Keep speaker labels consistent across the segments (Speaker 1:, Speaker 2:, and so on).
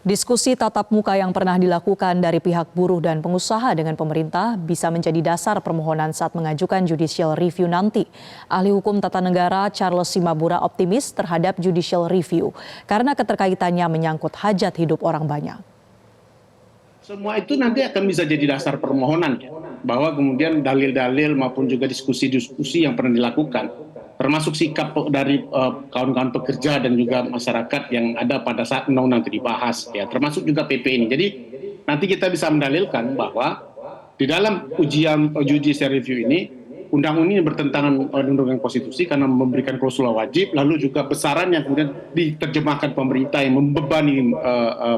Speaker 1: Diskusi tatap muka yang pernah dilakukan dari pihak buruh dan pengusaha dengan pemerintah bisa menjadi dasar permohonan saat mengajukan judicial review nanti. Ahli hukum tata negara Charles Simabura optimis terhadap judicial review karena keterkaitannya menyangkut hajat hidup orang banyak.
Speaker 2: Semua itu nanti akan bisa jadi dasar permohonan, bahwa kemudian dalil-dalil maupun juga diskusi-diskusi yang pernah dilakukan, termasuk sikap dari kawan-kawan pekerja dan juga masyarakat yang ada pada saat undang-undang itu dibahas, ya, termasuk juga PP ini. Jadi nanti kita bisa mendalilkan bahwa di dalam ujian judicial review ini, undang-undang ini bertentangan dengan konstitusi karena memberikan klausul wajib, lalu juga besaran yang kemudian diterjemahkan pemerintah yang membebani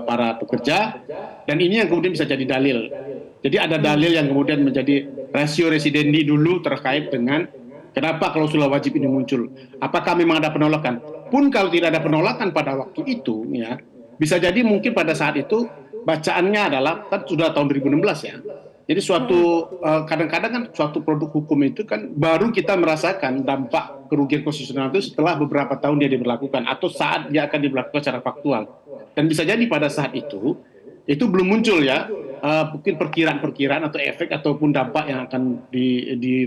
Speaker 2: para pekerja, dan ini yang kemudian bisa jadi dalil. Jadi ada dalil yang kemudian menjadi ratio residendi dulu terkait dengan kenapa klausul wajib ini muncul. Apakah memang ada penolakan? Pun kalau tidak ada penolakan pada waktu itu, ya, bisa jadi mungkin pada saat itu bacaannya adalah, kan sudah tahun 2016 ya. Jadi kadang-kadang kan suatu produk hukum itu kan baru kita merasakan dampak kerugian konstitusional itu setelah beberapa tahun dia diberlakukan atau saat dia akan diberlakukan secara faktual. Dan bisa jadi pada saat itu belum muncul ya, mungkin perkiraan-perkiraan atau efek ataupun dampak yang akan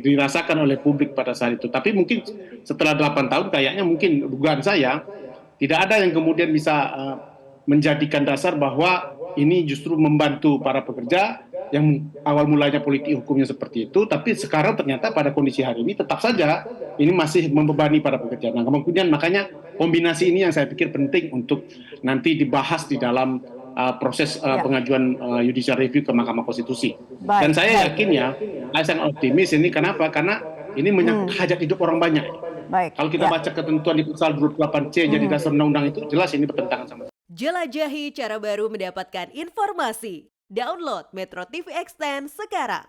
Speaker 2: dirasakan oleh publik pada saat itu. Tapi mungkin setelah 8 tahun kayaknya mungkin dugaan saya tidak ada yang kemudian bisa menjadikan dasar bahwa ini justru membantu para pekerja yang awal mulanya politik hukumnya seperti itu, tapi sekarang ternyata pada kondisi hari ini tetap saja ini masih membebani para pekerja. Nah, kemudian makanya kombinasi ini yang saya pikir penting untuk nanti dibahas di dalam proses pengajuan judicial review ke Mahkamah Konstitusi. Dan saya yakin ya, saya sangat optimis ini. Kenapa? Karena ini menyangkut hajat hidup orang banyak. Kalau kita baca ketentuan di pasal 28C jadi dasar undang-undang itu jelas ini bertentangan sama.
Speaker 3: Jelajahi cara baru mendapatkan informasi. Download Metro TV Extend sekarang.